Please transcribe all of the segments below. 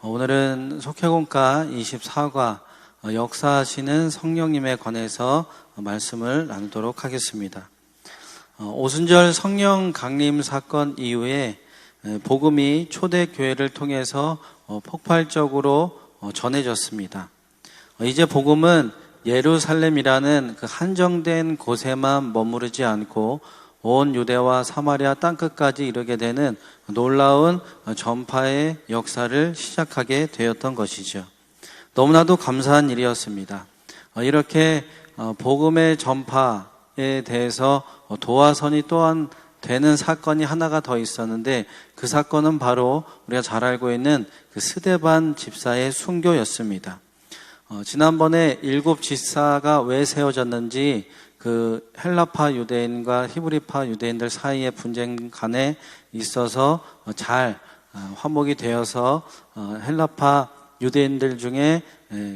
오늘은 속회공과 24과 역사하시는 성령님에 관해서 말씀을 나누도록 하겠습니다. 오순절 성령 강림 사건 이후에 복음이 초대교회를 통해서 폭발적으로 전해졌습니다. 이제 복음은 예루살렘이라는 그 한정된 곳에만 머무르지 않고 온 유대와 사마리아 땅끝까지 이르게 되는 놀라운 전파의 역사를 시작하게 되었던 것이죠. 너무나도 감사한 일이었습니다. 이렇게 복음의 전파에 대해서 도화선이 또한 되는 사건이 하나가 더 있었는데, 그 사건은 바로 우리가 잘 알고 있는 그 스데반 집사의 순교였습니다. 지난번에 7 집사가 왜 세워졌는지, 그 헬라파 유대인과 히브리파 유대인들 사이의 분쟁 간에 있어서 잘 화목이 되어서 헬라파 유대인들 중에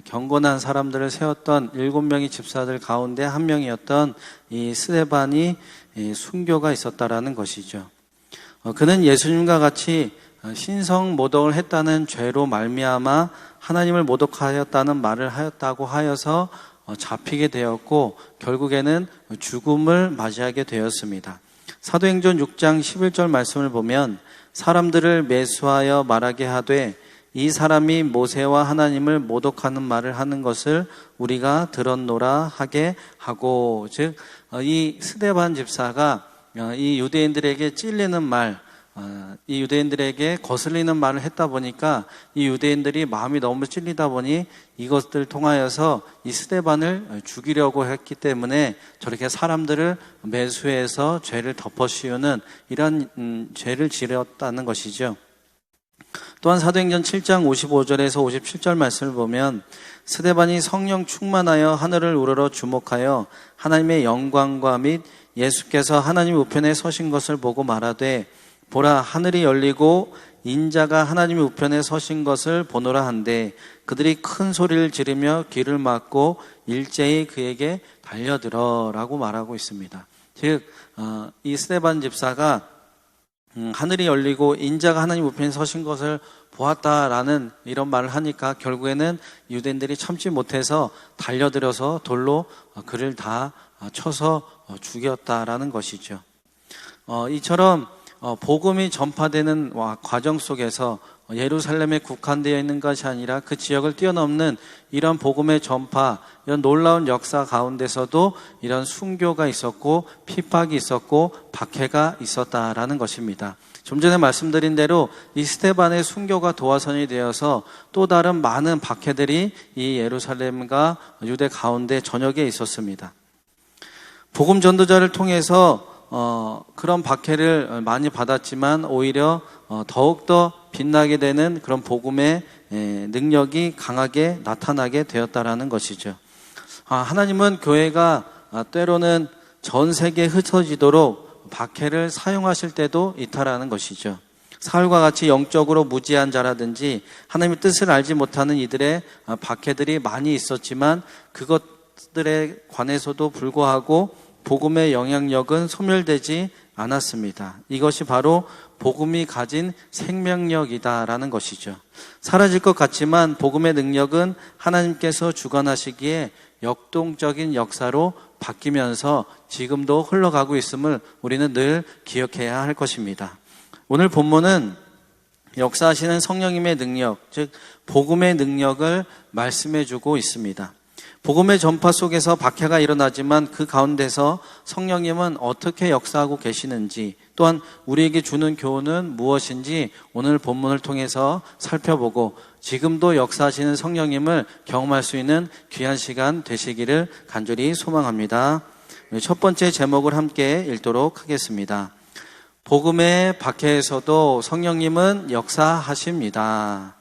경건한 사람들을 세웠던 7명의 집사들 가운데 한 명이었던 이 스데반이 순교가 있었다라는 것이죠. 그는 예수님과 같이 신성 모독을 했다는 죄로 말미암아 하나님을 모독하였다는 말을 하였다고 하여서 잡히게 되었고, 결국에는 죽음을 맞이하게 되었습니다. 사도행전 6장 11절 말씀을 보면, 사람들을 매수하여 말하게 하되 이 사람이 모세와 하나님을 모독하는 말을 하는 것을 우리가 들었노라 하게 하고, 즉 이 스데반 집사가 이 유대인들에게 찔리는 말, 이 유대인들에게 거슬리는 말을 했다 보니까 이 유대인들이 마음이 너무 찔리다 보니 이것들 통하여서 이 스데반을 죽이려고 했기 때문에 저렇게 사람들을 매수해서 죄를 덮어씌우는 이런 죄를 지었다는 것이죠. 또한 사도행전 7장 55절에서 57절 말씀을 보면, 스데반이 성령 충만하여 하늘을 우러러 주목하여 하나님의 영광과 및 예수께서 하나님 우편에 서신 것을 보고 말하되, 보라, 하늘이 열리고 인자가 하나님의 우편에 서신 것을 보노라 한데, 그들이 큰 소리를 지르며 귀를 막고 일제히 그에게 달려들어라고 말하고 있습니다. 즉 이 스데반 집사가 하늘이 열리고 인자가 하나님 우편에 서신 것을 보았다라는 이런 말을 하니까 결국에는 유대인들이 참지 못해서 달려들어서 돌로 그를 다 쳐서 죽였다라는 것이죠. 이처럼 복음이 전파되는 과정 속에서 예루살렘에 국한되어 있는 것이 아니라 그 지역을 뛰어넘는 이런 복음의 전파, 이런 놀라운 역사 가운데서도 이런 순교가 있었고 핍박이 있었고 박해가 있었다라는 것입니다. 좀 전에 말씀드린 대로 이 스데반의 순교가 도화선이 되어서 또 다른 많은 박해들이 이 예루살렘과 유대 가운데 전역에 있었습니다. 복음 전도자를 통해서 그런 박해를 많이 받았지만 오히려 더욱더 빛나게 되는 그런 복음의 능력이 강하게 나타나게 되었다라는 것이죠. 하나님은 교회가 때로는 전 세계에 흩어지도록 박해를 사용하실 때도 있다라는 것이죠. 사울과 같이 영적으로 무지한 자라든지 하나님의 뜻을 알지 못하는 이들의 박해들이 많이 있었지만, 그것들에 관해서도 불구하고 복음의 영향력은 소멸되지 않았습니다. 이것이 바로 복음이 가진 생명력이다라는 것이죠. 사라질 것 같지만 복음의 능력은 하나님께서 주관하시기에 역동적인 역사로 바뀌면서 지금도 흘러가고 있음을 우리는 늘 기억해야 할 것입니다. 오늘 본문은 역사하시는 성령님의 능력, 즉 복음의 능력을 말씀해주고 있습니다. 복음의 전파 속에서 박해가 일어나지만 그 가운데서 성령님은 어떻게 역사하고 계시는지, 또한 우리에게 주는 교훈은 무엇인지 오늘 본문을 통해서 살펴보고 지금도 역사하시는 성령님을 경험할 수 있는 귀한 시간 되시기를 간절히 소망합니다. 첫 번째 제목을 함께 읽도록 하겠습니다. 복음의 박해에서도 성령님은 역사하십니다.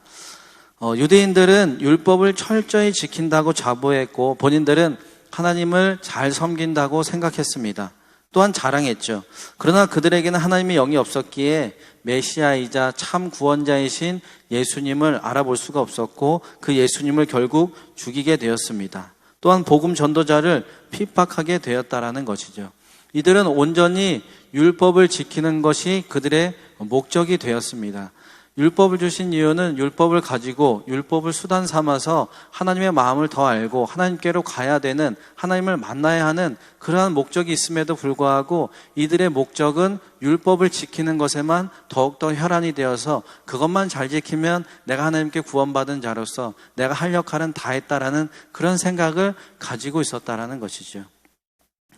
유대인들은 율법을 철저히 지킨다고 자부했고 본인들은 하나님을 잘 섬긴다고 생각했습니다. 또한 자랑했죠. 그러나 그들에게는 하나님의 영이 없었기에 메시아이자 참 구원자이신 예수님을 알아볼 수가 없었고 그 예수님을 결국 죽이게 되었습니다. 또한 복음 전도자를 핍박하게 되었다라는 것이죠. 이들은 온전히 율법을 지키는 것이 그들의 목적이 되었습니다. 율법을 주신 이유는 율법을 가지고 율법을 수단 삼아서 하나님의 마음을 더 알고 하나님께로 가야 되는, 하나님을 만나야 하는 그러한 목적이 있음에도 불구하고 이들의 목적은 율법을 지키는 것에만 더욱더 혈안이 되어서 그것만 잘 지키면 내가 하나님께 구원받은 자로서 내가 할 역할은 다 했다라는 그런 생각을 가지고 있었다라는 것이죠.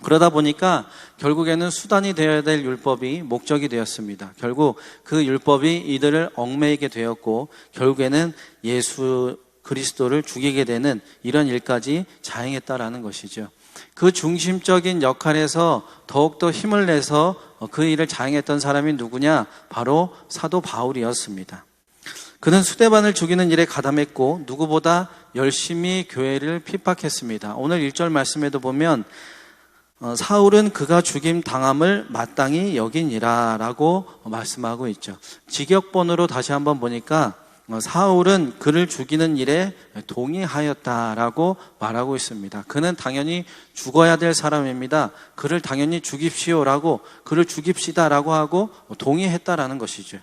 그러다 보니까 결국에는 수단이 되어야 될 율법이 목적이 되었습니다. 결국 그 율법이 이들을 얽매이게 되었고 결국에는 예수 그리스도를 죽이게 되는 이런 일까지 자행했다라는 것이죠. 그 중심적인 역할에서 더욱더 힘을 내서 그 일을 자행했던 사람이 누구냐? 바로 사도 바울이었습니다. 그는 수데반을 죽이는 일에 가담했고 누구보다 열심히 교회를 핍박했습니다. 오늘 1절 말씀에도 보면 사울은 그가 죽임 당함을 마땅히 여기니라 라고 말씀하고 있죠. 직역본으로 다시 한번 보니까 사울은 그를 죽이는 일에 동의하였다라고 말하고 있습니다. 그는 당연히 죽어야 될 사람입니다. 그를 당연히 죽입시오라고, 그를 죽입시다라고 하고 동의했다라는 것이죠.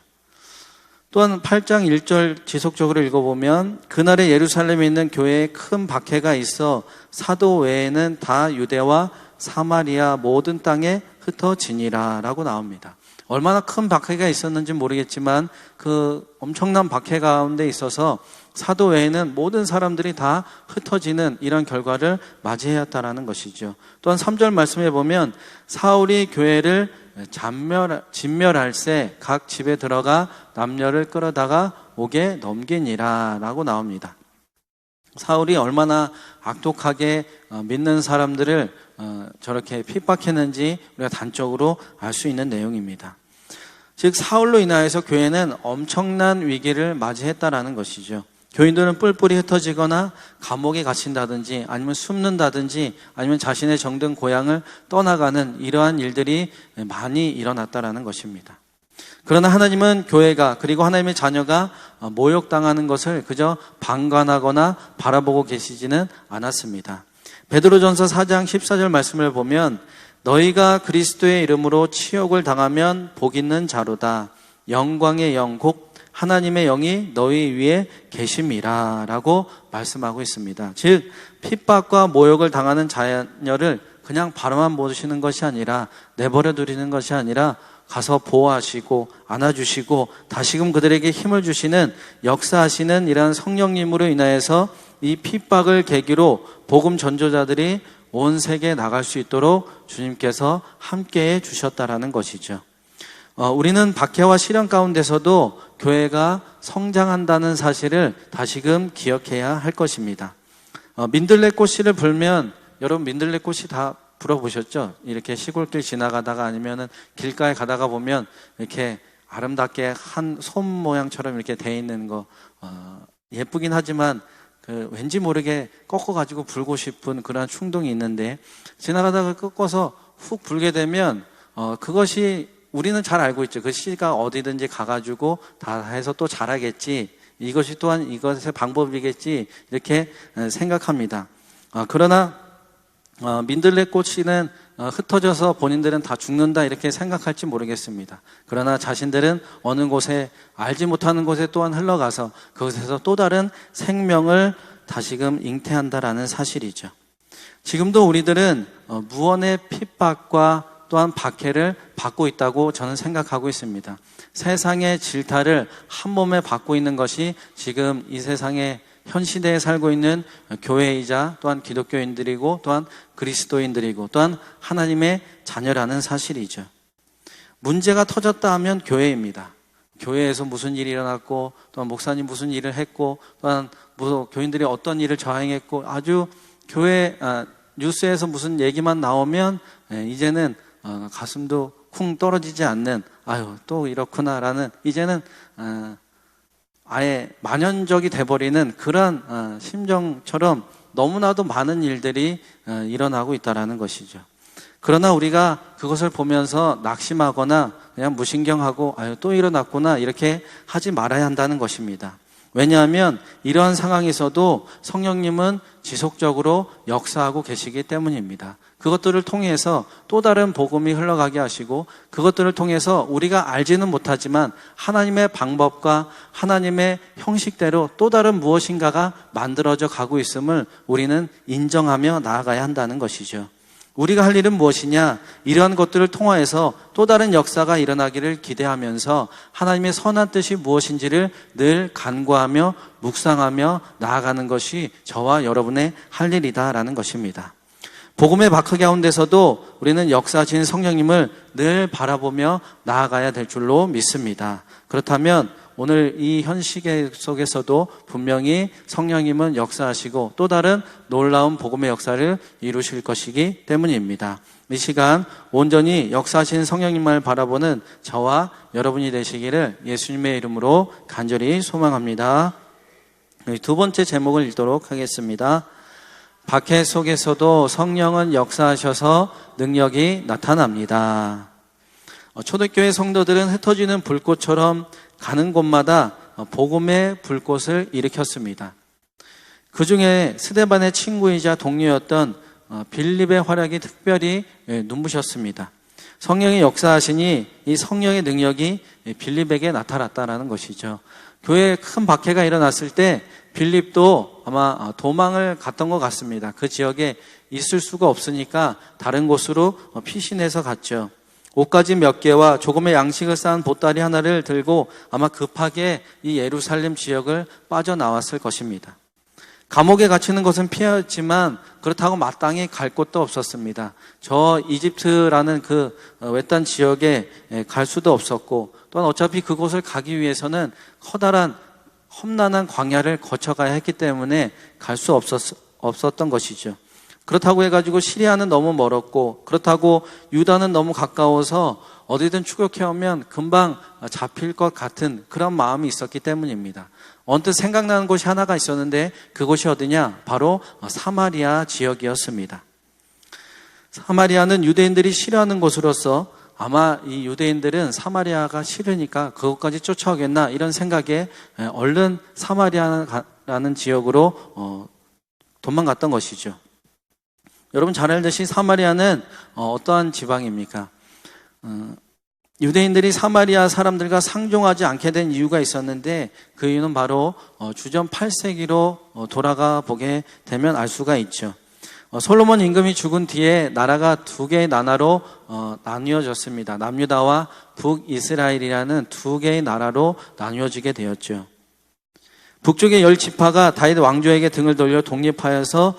또한 8장 1절 지속적으로 읽어보면 그날에 예루살렘에 있는 교회에 큰 박해가 있어 사도 외에는 다 유대와 사마리아 모든 땅에 흩어지니라 라고 나옵니다. 얼마나 큰 박해가 있었는지 모르겠지만 그 엄청난 박해 가운데 있어서 사도 외에는 모든 사람들이 다 흩어지는 이런 결과를 맞이해왔다라는 것이죠. 또한 3절 말씀해 보면 사울이 교회를 진멸할세 각 집에 들어가 남녀를 끌어다가 옥에 넘기니라 라고 나옵니다. 사울이 얼마나 악독하게 믿는 사람들을 저렇게 핍박했는지 우리가 단적으로 알 수 있는 내용입니다. 즉 사울로 인하여서 교회는 엄청난 위기를 맞이했다라는 것이죠. 교인들은 뿔뿔이 흩어지거나 감옥에 갇힌다든지 아니면 숨는다든지 아니면 자신의 정든 고향을 떠나가는 이러한 일들이 많이 일어났다라는 것입니다. 그러나 하나님은 교회가 그리고 하나님의 자녀가 모욕당하는 것을 그저 방관하거나 바라보고 계시지는 않았습니다. 베드로전서 4장 14절 말씀을 보면 너희가 그리스도의 이름으로 치욕을 당하면 복 있는 자로다. 영광의 영 곧 하나님의 영이 너희 위에 계심이라 라고 말씀하고 있습니다. 즉 핍박과 모욕을 당하는 자녀를 그냥 바라만 보시는 것이 아니라 내버려 두리는 것이 아니라 가서 보호하시고 안아주시고 다시금 그들에게 힘을 주시는 역사하시는 이러한 성령님으로 인하여서 이 핍박을 계기로 복음 전조자들이 온 세계에 나갈 수 있도록 주님께서 함께해 주셨다라는 것이죠. 우리는 박해와 시련 가운데서도 교회가 성장한다는 사실을 다시금 기억해야 할 것입니다. 민들레꽃 씨를 불면 여러분 민들레꽃이 다 불어보셨죠? 이렇게 시골길 지나가다가 아니면은 길가에 가다가 보면 이렇게 아름답게 한 솜 모양처럼 이렇게 돼 있는 거 예쁘긴 하지만 왠지 모르게 꺾어가지고 불고 싶은 그런 충동이 있는데 지나가다가 꺾어서 훅 불게 되면 그것이 우리는 잘 알고 있죠. 그 씨가 어디든지 가가지고 다 해서 또 자라겠지. 이것이 또한 이것의 방법이겠지. 이렇게 생각합니다. 그러나 민들레꽃씨는 흩어져서 본인들은 다 죽는다 이렇게 생각할지 모르겠습니다. 그러나 자신들은 어느 곳에 알지 못하는 곳에 또한 흘러가서 그곳에서 또 다른 생명을 다시금 잉태한다라는 사실이죠. 지금도 우리들은 무언의 핍박과 또한 박해를 받고 있다고 저는 생각하고 있습니다. 세상의 질타를 한 몸에 받고 있는 것이 지금 이 세상의 현 시대에 살고 있는 교회이자 또한 기독교인들이고 또한 그리스도인들이고 또한 하나님의 자녀라는 사실이죠. 문제가 터졌다 하면 교회입니다. 교회에서 무슨 일이 일어났고 또한 목사님 무슨 일을 했고 또한 교인들이 어떤 일을 저행했고 아주 교회 뉴스에서 무슨 얘기만 나오면 이제는 가슴도 쿵 떨어지지 않는 아유 또 이렇구나라는 이제는 아예 만연적이 돼버리는 그런 심정처럼 너무나도 많은 일들이 일어나고 있다는 것이죠. 그러나 우리가 그것을 보면서 낙심하거나 그냥 무신경하고 아유 또 일어났구나 이렇게 하지 말아야 한다는 것입니다. 왜냐하면 이러한 상황에서도 성령님은 지속적으로 역사하고 계시기 때문입니다. 그것들을 통해서 또 다른 복음이 흘러가게 하시고, 그것들을 통해서 우리가 알지는 못하지만 하나님의 방법과 하나님의 형식대로 또 다른 무엇인가가 만들어져 가고 있음을 우리는 인정하며 나아가야 한다는 것이죠. 우리가 할 일은 무엇이냐? 이러한 것들을 통하여서 또 다른 역사가 일어나기를 기대하면서 하나님의 선한 뜻이 무엇인지를 늘 간구하며 묵상하며 나아가는 것이 저와 여러분의 할 일이다라는 것입니다. 복음의 바크 가운데서도 우리는 역사하신 성령님을 늘 바라보며 나아가야 될 줄로 믿습니다. 그렇다면 오늘 이 현시계 속에서도 분명히 성령님은 역사하시고 또 다른 놀라운 복음의 역사를 이루실 것이기 때문입니다. 이 시간 온전히 역사하신 성령님을 바라보는 저와 여러분이 되시기를 예수님의 이름으로 간절히 소망합니다. 두 번째 제목을 읽도록 하겠습니다. 박해 속에서도 성령은 역사하셔서 능력이 나타납니다. 초대교회 성도들은 흩어지는 불꽃처럼 가는 곳마다 복음의 불꽃을 일으켰습니다. 그 중에 스데반의 친구이자 동료였던 빌립의 활약이 특별히 눈부셨습니다. 성령이 역사하시니 이 성령의 능력이 빌립에게 나타났다는 것이죠. 교회에 큰 박해가 일어났을 때 빌립도 아마 도망을 갔던 것 같습니다. 그 지역에 있을 수가 없으니까 다른 곳으로 피신해서 갔죠. 옷가지 몇 개와 조금의 양식을 쌓은 보따리 하나를 들고 아마 급하게 이 예루살렘 지역을 빠져나왔을 것입니다. 감옥에 갇히는 것은 피하였지만 그렇다고 마땅히 갈 곳도 없었습니다. 저 이집트라는 그 외딴 지역에 갈 수도 없었고, 또한 어차피 그곳을 가기 위해서는 커다란 험난한 광야를 거쳐가야 했기 때문에 갈 수 없었던 것이죠. 그렇다고 해가지고 시리아는 너무 멀었고, 그렇다고 유다는 너무 가까워서 어디든 추격해오면 금방 잡힐 것 같은 그런 마음이 있었기 때문입니다. 언뜻 생각나는 곳이 하나가 있었는데 그곳이 어디냐? 바로 사마리아 지역이었습니다. 사마리아는 유대인들이 싫어하는 곳으로서 아마 이 유대인들은 사마리아가 싫으니까 그것까지 쫓아오겠나 이런 생각에 얼른 사마리아라는 지역으로 도망갔던 것이죠. 여러분 잘 알듯이 사마리아는 어떠한 지방입니까? 유대인들이 사마리아 사람들과 상종하지 않게 된 이유가 있었는데 그 이유는 바로 주전 8세기로 돌아가 보게 되면 알 수가 있죠. 솔로몬 임금이 죽은 뒤에 나라가 두 개의 나라로 나뉘어졌습니다. 남유다와 북이스라엘이라는 두 개의 나라로 나뉘어지게 되었죠. 북쪽의 10지파가 다윗 왕조에게 등을 돌려 독립하여서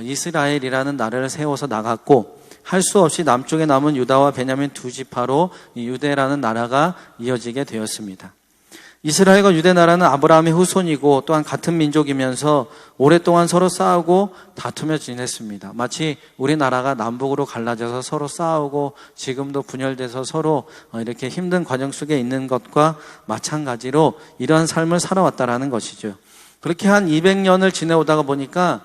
이스라엘이라는 나라를 세워서 나갔고, 할 수 없이 남쪽에 남은 유다와 베냐민 두 지파로 유대라는 나라가 이어지게 되었습니다. 이스라엘과 유대 나라는 아브라함의 후손이고 또한 같은 민족이면서 오랫동안 서로 싸우고 다투며 지냈습니다. 마치 우리나라가 남북으로 갈라져서 서로 싸우고 지금도 분열돼서 서로 이렇게 힘든 과정 속에 있는 것과 마찬가지로 이러한 삶을 살아왔다라는 것이죠. 그렇게 한 200년을 지내오다가 보니까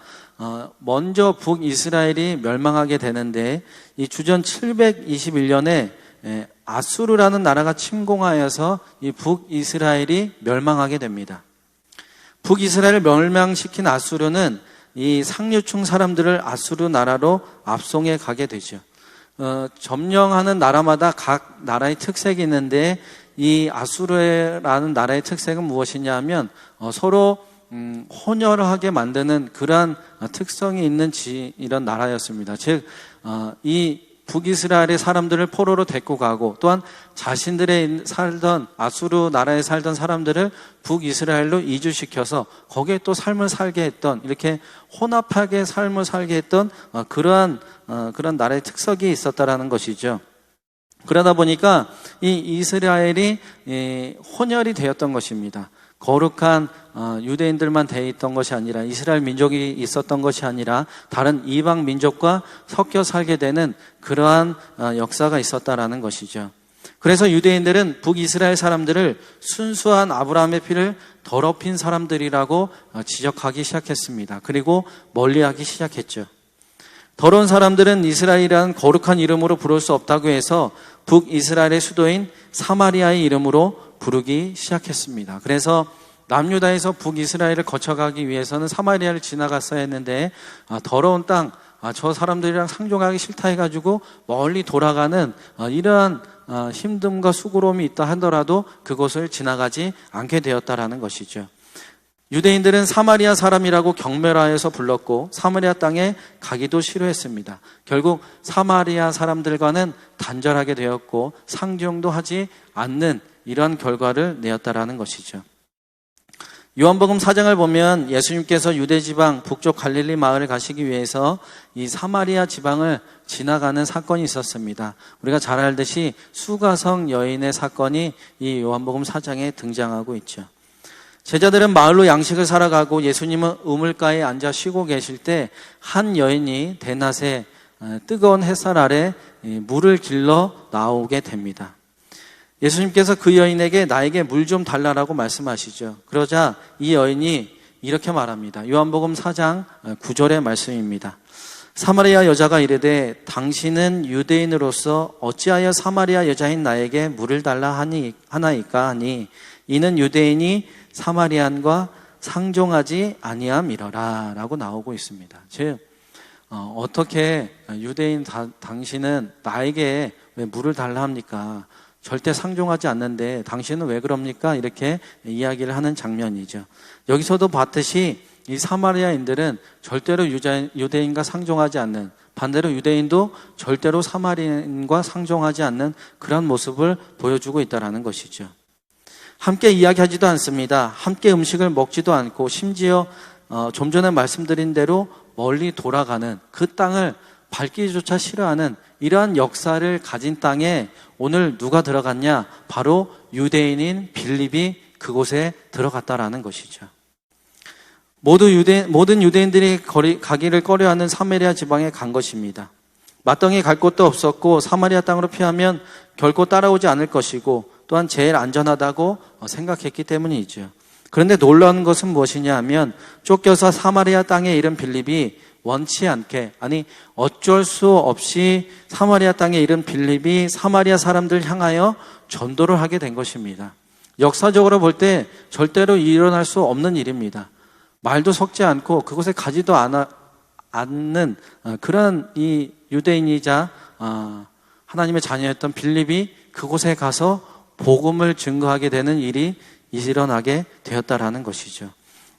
먼저 북이스라엘이 멸망하게 되는데, 이 주전 721년에 아수르라는 나라가 침공하여서 이 북이스라엘이 멸망하게 됩니다. 북이스라엘을 멸망시킨 아수르는 이 상류층 사람들을 아수르 나라로 압송해 가게 되죠. 점령하는 나라마다 각 나라의 특색이 있는데 이 아수르라는 나라의 특색은 무엇이냐 하면 서로 혼혈하게 만드는 그러한 특성이 있는 이런 나라였습니다. 즉, 이 북이스라엘의 사람들을 포로로 데리고 가고 또한 자신들의 살던 아수르 나라에 살던 사람들을 북이스라엘로 이주시켜서 거기에 또 삶을 살게 했던, 이렇게 혼합하게 삶을 살게 했던 그런 나라의 특색이 있었다라는 것이죠. 그러다 보니까 이 이스라엘이 혼혈이 되었던 것입니다. 거룩한 유대인들만 돼 있던 것이 아니라, 이스라엘 민족이 있었던 것이 아니라 다른 이방 민족과 섞여 살게 되는 그러한 역사가 있었다라는 것이죠. 그래서 유대인들은 북이스라엘 사람들을 순수한 아브라함의 피를 더럽힌 사람들이라고 지적하기 시작했습니다. 그리고 멀리하기 시작했죠. 더러운 사람들은 이스라엘이라는 거룩한 이름으로 부를 수 없다고 해서 북이스라엘의 수도인 사마리아의 이름으로 부르기 시작했습니다. 그래서 남유다에서 북이스라엘을 거쳐가기 위해서는 사마리아를 지나갔어야 했는데 더러운 땅, 저 사람들이랑 상종하기 싫다 해가지고 멀리 돌아가는 이러한 힘듦과 수고로움이 있다 하더라도 그곳을 지나가지 않게 되었다라는 것이죠. 유대인들은 사마리아 사람이라고 경멸하여서 불렀고 사마리아 땅에 가기도 싫어했습니다. 결국 사마리아 사람들과는 단절하게 되었고 상종도 하지 않는 이러한 결과를 내었다라는 것이죠. 요한복음 4장을 보면 예수님께서 유대지방 북쪽 갈릴리 마을을 가시기 위해서 이 사마리아 지방을 지나가는 사건이 있었습니다. 우리가 잘 알듯이 수가성 여인의 사건이 이 요한복음 4장에 등장하고 있죠. 제자들은 마을로 양식을 사러 가고 예수님은 우물가에 앉아 쉬고 계실 때 한 여인이 대낮에 뜨거운 햇살 아래 물을 길러 나오게 됩니다. 예수님께서 그 여인에게 나에게 물 좀 달라라고 말씀하시죠. 그러자 이 여인이 이렇게 말합니다. 요한복음 4장 9절의 말씀입니다. 사마리아 여자가 이르되 당신은 유대인으로서 어찌하여 사마리아 여자인 나에게 물을 달라 하나이까 하니 이는 유대인이 사마리안과 상종하지 아니함이러라 라고 나오고 있습니다. 즉 어떻게 유대인 당신은 나에게 왜 물을 달라 합니까? 절대 상종하지 않는데 당신은 왜 그럽니까? 이렇게 이야기를 하는 장면이죠. 여기서도 봤듯이 이 사마리아인들은 절대로 유대인과 상종하지 않는, 반대로 유대인도 절대로 사마리아인과 상종하지 않는 그런 모습을 보여주고 있다는 것이죠. 함께 이야기하지도 않습니다. 함께 음식을 먹지도 않고 심지어 좀 전에 말씀드린 대로 멀리 돌아가는 그 땅을 밟기조차 싫어하는 이러한 역사를 가진 땅에 오늘 누가 들어갔냐? 바로 유대인인 빌립이 그곳에 들어갔다라는 것이죠. 모든 유대인들이 가기를 꺼려하는 사마리아 지방에 간 것입니다. 마땅히 갈 곳도 없었고 사마리아 땅으로 피하면 결코 따라오지 않을 것이고 또한 제일 안전하다고 생각했기 때문이죠. 그런데 놀라운 것은 무엇이냐 하면 쫓겨서 사마리아 땅에 이른 빌립이 원치 않게, 아니 어쩔 수 없이 사마리아 땅에 이른 빌립이 사마리아 사람들 향하여 전도를 하게 된 것입니다. 역사적으로 볼 때 절대로 일어날 수 없는 일입니다. 말도 섞지 않고 그곳에 가지도 않는 그런 이 유대인이자 하나님의 자녀였던 빌립이 그곳에 가서 복음을 증거하게 되는 일이 일어나게 되었다라는 것이죠.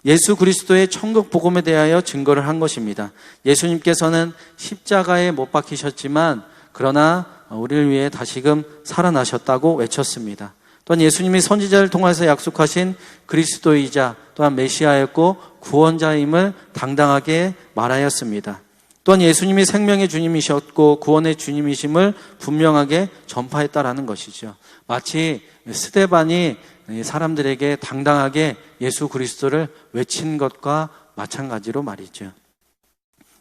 예수 그리스도의 천국 복음에 대하여 증거를 한 것입니다. 예수님께서는 십자가에 못 박히셨지만 그러나 우리를 위해 다시금 살아나셨다고 외쳤습니다. 또한 예수님이 선지자를 통해서 약속하신 그리스도이자 또한 메시아였고 구원자임을 당당하게 말하였습니다. 또한 예수님이 생명의 주님이셨고 구원의 주님이심을 분명하게 전파했다라는 것이죠. 마치 스데반이 사람들에게 당당하게 예수 그리스도를 외친 것과 마찬가지로 말이죠.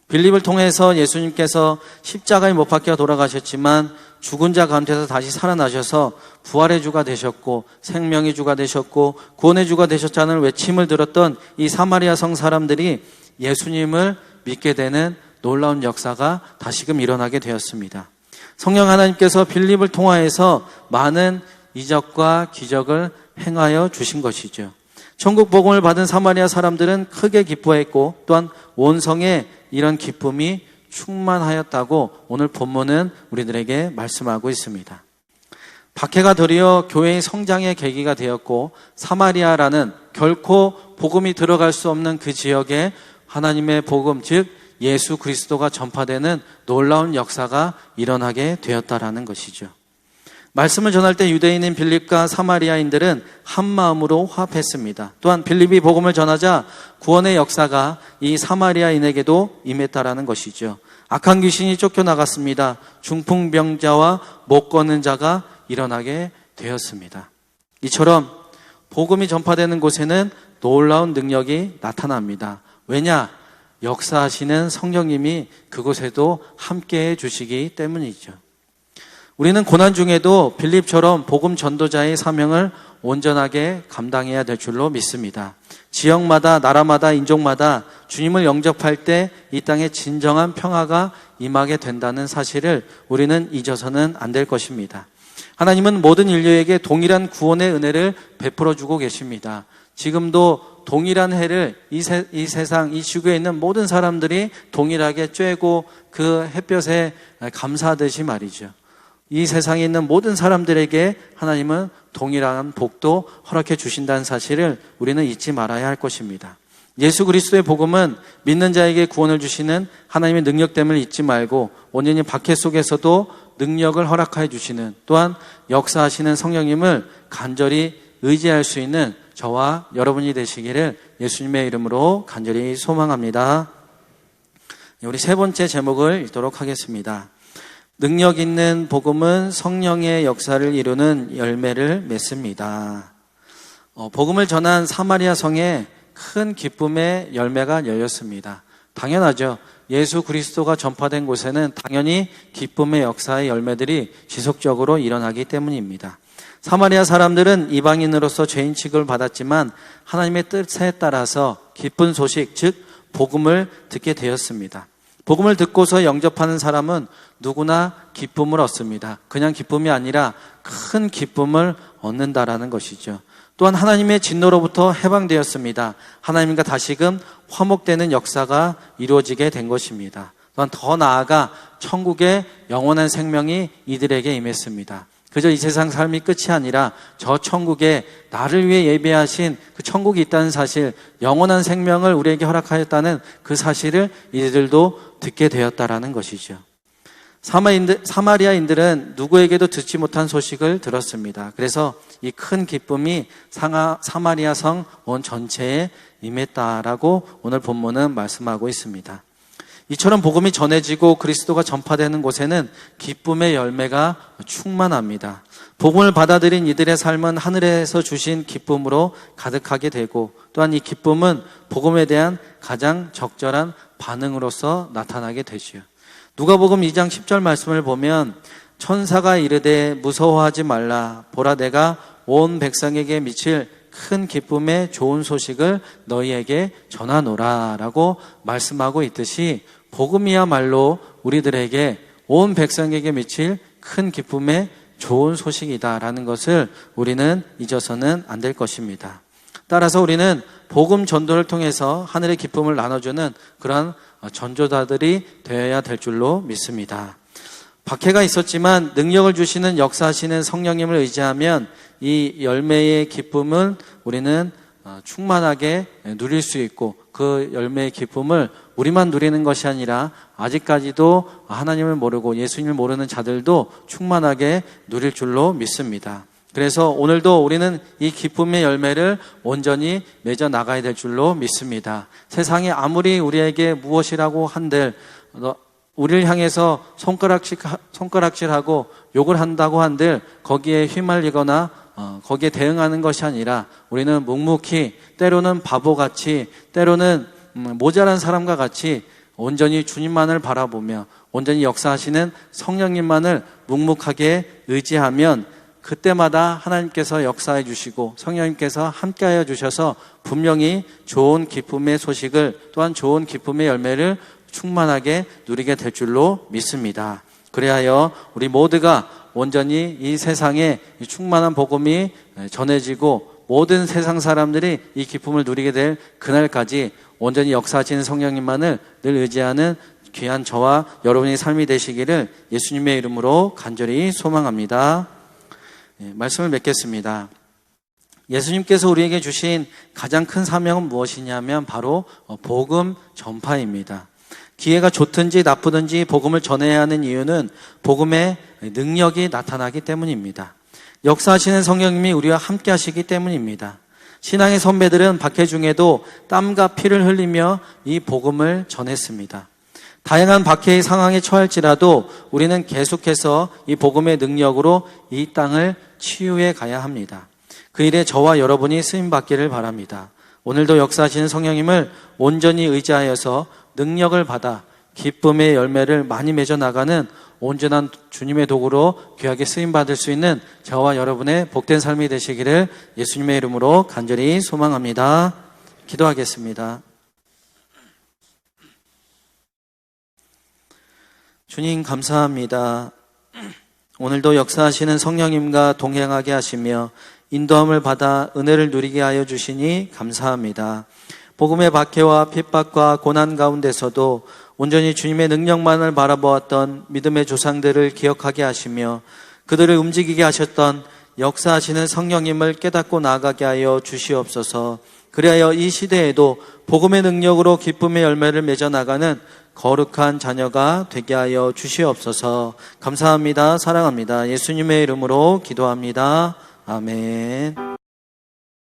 빌립을 통해서 예수님께서 십자가에 못 박혀 돌아가셨지만 죽은 자 가운데서 다시 살아나셔서 부활의 주가 되셨고 생명의 주가 되셨고 구원의 주가 되셨다는 외침을 들었던 이 사마리아 성 사람들이 예수님을 믿게 되는 놀라운 역사가 다시금 일어나게 되었습니다. 성령 하나님께서 빌립을 통하여서 많은 이적과 기적을 행하여 주신 것이죠. 천국 복음을 받은 사마리아 사람들은 크게 기뻐했고 또한 온 성에 이런 기쁨이 충만하였다고 오늘 본문은 우리들에게 말씀하고 있습니다. 박해가 도리어 교회의 성장의 계기가 되었고 사마리아라는 결코 복음이 들어갈 수 없는 그 지역에 하나님의 복음 즉 예수 그리스도가 전파되는 놀라운 역사가 일어나게 되었다라는 것이죠. 말씀을 전할 때 유대인인 빌립과 사마리아인들은 한 마음으로 화합했습니다. 또한 빌립이 복음을 전하자 구원의 역사가 이 사마리아인에게도 임했다라는 것이죠. 악한 귀신이 쫓겨나갔습니다. 중풍병자와 못 걷는 자가 일어나게 되었습니다. 이처럼 복음이 전파되는 곳에는 놀라운 능력이 나타납니다. 왜냐? 역사하시는 성령님이 그곳에도 함께해 주시기 때문이죠. 우리는 고난 중에도 빌립처럼 복음 전도자의 사명을 온전하게 감당해야 될 줄로 믿습니다. 지역마다, 나라마다, 인종마다 주님을 영접할 때 이 땅에 진정한 평화가 임하게 된다는 사실을 우리는 잊어서는 안 될 것입니다. 하나님은 모든 인류에게 동일한 구원의 은혜를 베풀어 주고 계십니다. 지금도 동일한 해를 이 세상, 이 지구에 있는 모든 사람들이 동일하게 쬐고 그 햇볕에 감사하듯이 말이죠. 이 세상에 있는 모든 사람들에게 하나님은 동일한 복도 허락해 주신다는 사실을 우리는 잊지 말아야 할 것입니다. 예수 그리스도의 복음은 믿는 자에게 구원을 주시는 하나님의 능력됨을 잊지 말고 온전히 박해 속에서도 능력을 허락해 주시는, 또한 역사하시는 성령님을 간절히 의지할 수 있는 저와 여러분이 되시기를 예수님의 이름으로 간절히 소망합니다. 우리 세 번째 제목을 읽도록 하겠습니다. 능력 있는 복음은 성령의 역사를 이루는 열매를 맺습니다. 복음을 전한 사마리아 성에 큰 기쁨의 열매가 열렸습니다. 당연하죠. 예수 그리스도가 전파된 곳에는 당연히 기쁨의 역사의 열매들이 지속적으로 일어나기 때문입니다. 사마리아 사람들은 이방인으로서 죄인 취급을 받았지만 하나님의 뜻에 따라서 기쁜 소식, 즉 복음을 듣게 되었습니다. 복음을 듣고서 영접하는 사람은 누구나 기쁨을 얻습니다. 그냥 기쁨이 아니라 큰 기쁨을 얻는다라는 것이죠. 또한 하나님의 진노로부터 해방되었습니다. 하나님과 다시금 화목되는 역사가 이루어지게 된 것입니다. 또한 더 나아가 천국의 영원한 생명이 이들에게 임했습니다. 그저 이 세상 삶이 끝이 아니라 저 천국에 나를 위해 예배하신 그 천국이 있다는 사실, 영원한 생명을 우리에게 허락하였다는 그 사실을 이들도 듣게 되었다라는 것이죠. 사마리아인들은 누구에게도 듣지 못한 소식을 들었습니다. 그래서 이 큰 기쁨이 사마리아 성 온 전체에 임했다라고 오늘 본문은 말씀하고 있습니다. 이처럼 복음이 전해지고 그리스도가 전파되는 곳에는 기쁨의 열매가 충만합니다. 복음을 받아들인 이들의 삶은 하늘에서 주신 기쁨으로 가득하게 되고, 또한 이 기쁨은 복음에 대한 가장 적절한 반응으로서 나타나게 되지요. 누가복음 2장 10절 말씀을 보면 천사가 이르되 무서워하지 말라, 보라 내가 온 백성에게 미칠 큰 기쁨의 좋은 소식을 너희에게 전하노라 라고 말씀하고 있듯이, 복음이야말로 우리들에게 온 백성에게 미칠 큰 기쁨의 좋은 소식이다라는 것을 우리는 잊어서는 안 될 것입니다. 따라서 우리는 복음 전도를 통해서 하늘의 기쁨을 나눠주는 그런 전도자들이 되어야 될 줄로 믿습니다. 박해가 있었지만 능력을 주시는 역사하시는 성령님을 의지하면 이 열매의 기쁨은 우리는 충만하게 누릴 수 있고, 그 열매의 기쁨을 우리만 누리는 것이 아니라 아직까지도 하나님을 모르고 예수님을 모르는 자들도 충만하게 누릴 줄로 믿습니다. 그래서 오늘도 우리는 이 기쁨의 열매를 온전히 맺어 나가야 될 줄로 믿습니다. 세상이 아무리 우리에게 무엇이라고 한들, 우리를 향해서 손가락질하고 욕을 한다고 한들 거기에 휘말리거나 거기에 대응하는 것이 아니라 우리는 묵묵히, 때로는 바보같이, 때로는 모자란 사람과 같이 온전히 주님만을 바라보며 온전히 역사하시는 성령님만을 묵묵하게 의지하면 그때마다 하나님께서 역사해 주시고 성령님께서 함께하여 주셔서 분명히 좋은 기쁨의 소식을, 또한 좋은 기쁨의 열매를 충만하게 누리게 될 줄로 믿습니다. 그래야 우리 모두가 온전히 이 세상에 이 충만한 복음이 전해지고 모든 세상 사람들이 이 기쁨을 누리게 될 그날까지 온전히 역사하시는 성령님만을 늘 의지하는 귀한 저와 여러분의 삶이 되시기를 예수님의 이름으로 간절히 소망합니다. 말씀을 맺겠습니다. 예수님께서 우리에게 주신 가장 큰 사명은 무엇이냐면 바로 복음 전파입니다. 기회가 좋든지 나쁘든지 복음을 전해야 하는 이유는 복음의 능력이 나타나기 때문입니다. 역사하시는 성령님이 우리와 함께 하시기 때문입니다. 신앙의 선배들은 박해 중에도 땀과 피를 흘리며 이 복음을 전했습니다. 다양한 박해의 상황에 처할지라도 우리는 계속해서 이 복음의 능력으로 이 땅을 치유해 가야 합니다. 그 일에 저와 여러분이 쓰임받기를 바랍니다. 오늘도 역사하시는 성령님을 온전히 의지하여서 능력을 받아 기쁨의 열매를 많이 맺어 나가는 온전한 주님의 도구로 귀하게 쓰임받을 수 있는 저와 여러분의 복된 삶이 되시기를 예수님의 이름으로 간절히 소망합니다. 기도하겠습니다. 주님 감사합니다. 오늘도 역사하시는 성령님과 동행하게 하시며 인도함을 받아 은혜를 누리게 하여 주시니 감사합니다. 복음의 박해와 핍박과 고난 가운데서도 온전히 주님의 능력만을 바라보았던 믿음의 조상들을 기억하게 하시며 그들을 움직이게 하셨던 역사하시는 성령님을 깨닫고 나아가게 하여 주시옵소서. 그리하여 이 시대에도 복음의 능력으로 기쁨의 열매를 맺어 나가는 거룩한 자녀가 되게 하여 주시옵소서. 감사합니다. 사랑합니다. 예수님의 이름으로 기도합니다. 아멘.